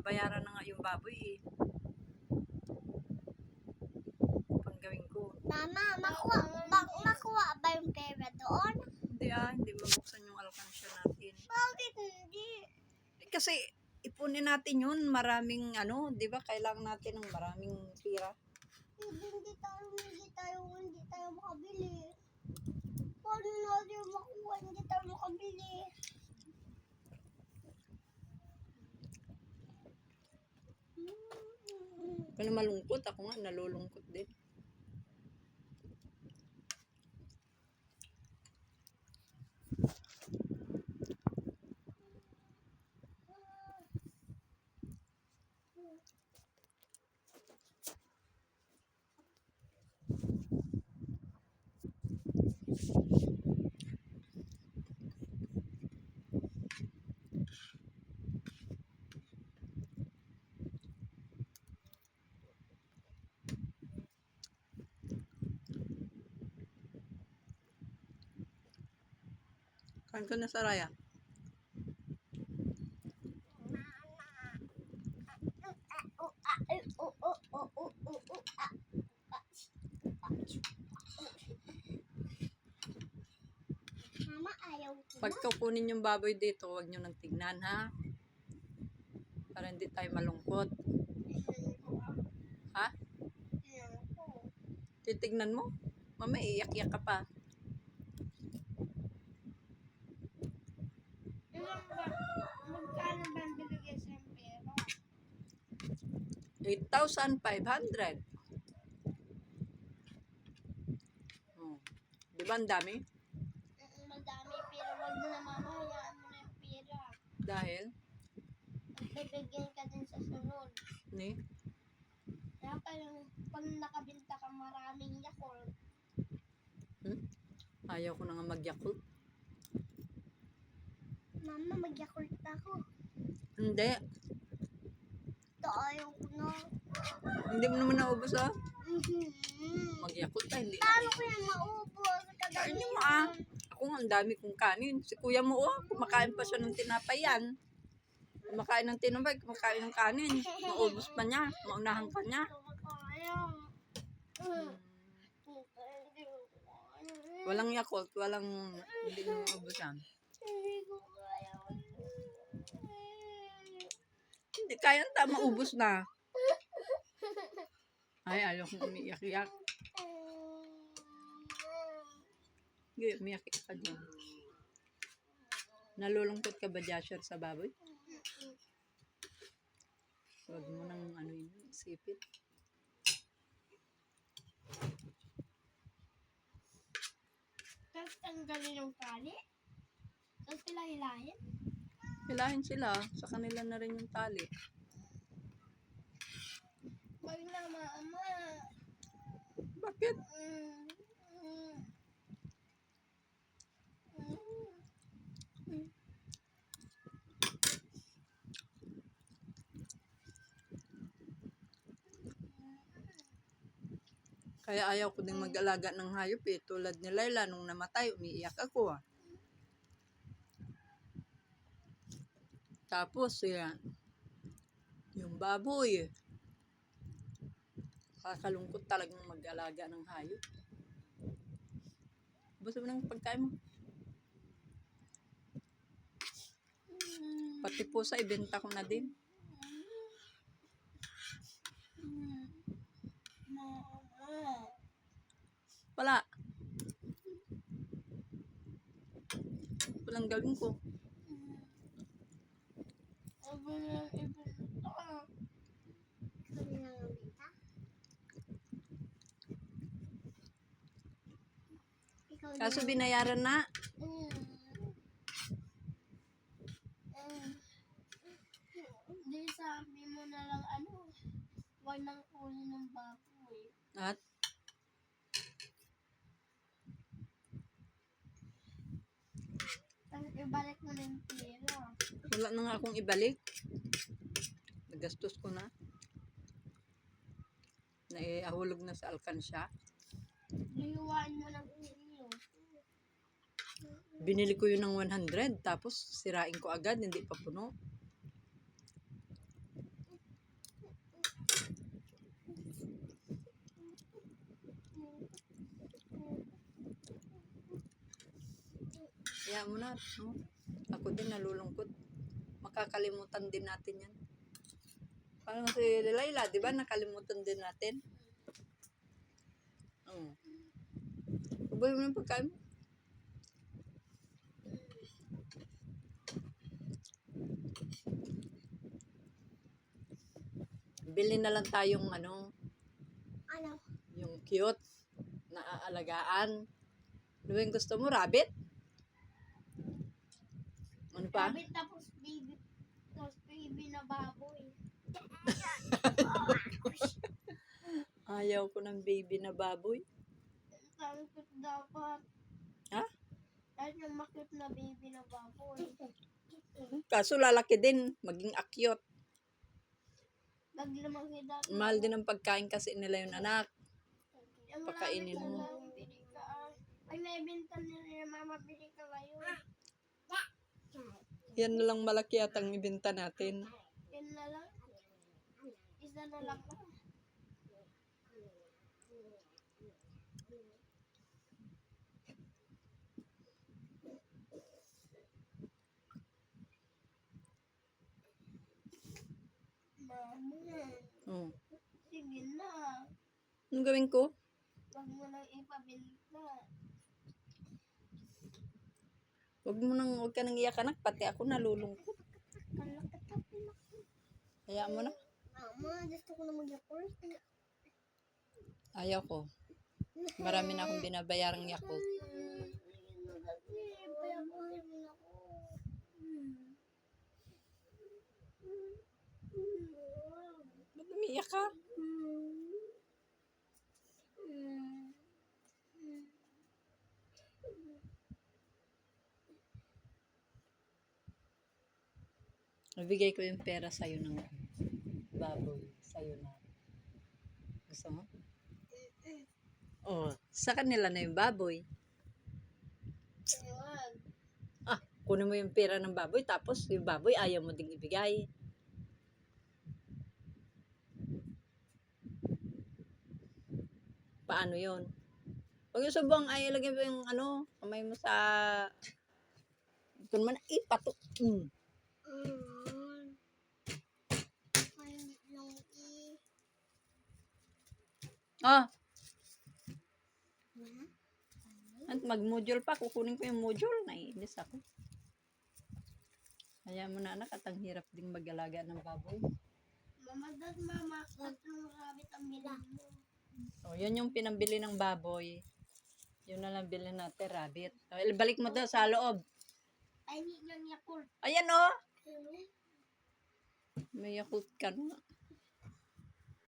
Nabayaran na nga yung baboy eh. Panggawin ko. Mama, makuha ba yung pera doon? Hindi mabuksan yung alkansya natin. Bakit hindi? Kasi ipunin natin yun, maraming di ba kailangan natin ng maraming pira. Hindi tayo makabili. Paano natin makuha? Hindi tayo makabili. Kung malungkot, ako nga nalulungkot din. Kain ka na, Saraya. Mama, ayaw ko. Pag kukunin yung baboy dito, huwag nyo nang tignan, ha? Para hindi tayo malungkot. Ha? Titignan mo? Mama, iyak-iyak ka pa. Magkano ba ang binigay sa pera? 8,500. Oh. Di ba ang dami? Madami, pero wag mo na mama, hayaan mo na yung pera. Dahil? Bibigyan ka din sa sunod. Ni? Kaya pag nakabinta ka maraming Yakult, Ayaw ko na nga mag-Yakult. mama, mag-Yakult ako. Hindi. Ito, ayaw ko na. Hindi mo naman naubos, ha? Mag-Yakult tayo, hindi. Paano ko yan maubos? Kainin mo, ah. Ako nga, ang dami kong kanin. Si kuya mo, kumakain pa siya ng tinapay yan. Kumakain ng tinapay, kumakain ng kanin. Maubos pa niya. Maunahan pa niya. Walang Yakult, hindi mo maubos yan. Hindi ko kaya. Hindi kaya, maubos na. Ay, ayaw kong umiiyak-iyak. Hindi, umiyak ka dyan. Nalulungkot ka ba, Jasher, sa baboy? Huwag mo nang isipin. Tapos tanggalin yung tali. Tapos sila hilahin. Hilahin sila, sa kanila na rin yung tali. Wag na, mama. Bakit? Kaya ayaw ko din mag-alaga ng hayop eh. Tulad ni Laila, nung namatay, umiiyak ako ah. Tapos yung baboy. Kakalungkot talagang mag-alaga ng hayop. Basta mo ng pagkain mo. Pati pusa, ibenta ko na din. Wala. Walang gawin ko. Kaso binayaran na. Hindi, sabi mo na lang wag nang kunin ng baboy. At? Tapos ibalik mo na yung pera. Wala na nga akong ibalik. Nagastos ko na. Naiahulog na sa alkansya. Lihuan mo ng ulo. Binili ko yun ng 100, tapos sirain ko agad, hindi pa puno. Kaya mo na. No? Ako din nalulungkot. Makakalimutan din natin yan. Parang si Laila, di ba? Nakalimutan din natin. Ubay mo ng pagkain mo. Bili na lang tayong Ano? yung cute na aalagaan. Ano ba yung gusto mo? Rabbit? Ano pa? Rabbit tapos baby na baboy. Ayaw ko ng baby na baboy. Tangkot dapat. Ha? Dahil yung makit na baby na baboy. Kaso lalaki din. Maging akyot. Naglamang dati. Mahal din ang pagkain kasi nila yung anak. Yung Pakainin rabbit mo. na lang, bili ka. Pag naibenta nila yung mama, bili ka kayo. Yan na lang malaki at ang ibenta natin. Yan na lang. Isa na lang. Mama, Oh. sige na. Anong gawin ko? Huwag mo nang ipabenta. Huwag ka nang iyak anak. Pati ako nalulungkot. Kalakatapin ako. Hayaan mo na. Mama, gusto ko na mag-Yakult. Ayaw ko. Marami na akong binabayarang Yakult. Kasi, payakulin mo na ako. Ba't umiiyak ka? Nabigay ko yung pera sa'yo ng baboy. Sa'yo na. Gusto mo? Oh, sa kanila na yung baboy. Ayun. Ah, kunin mo yung pera ng baboy tapos yung baboy ayaw mo ding ibigay. Paano yon? Huwag yung subong ay ilagay mo yung kamay mo sa ito naman ipatok. Ayun lang Ah, at mag-module pa. Kukunin ko yung module. Naiinis ako. Kaya mo na anak at ang hirap ding mag-alaga ng baboy. Mama, tatlong rabbit ang bilang mo. So, yun yung pinambili ng baboy. Yun na lang bilhin natin, rabbit. So, balik mo doon sa loob. I need yung Yakult. Ayan oh. May Yakult ka na.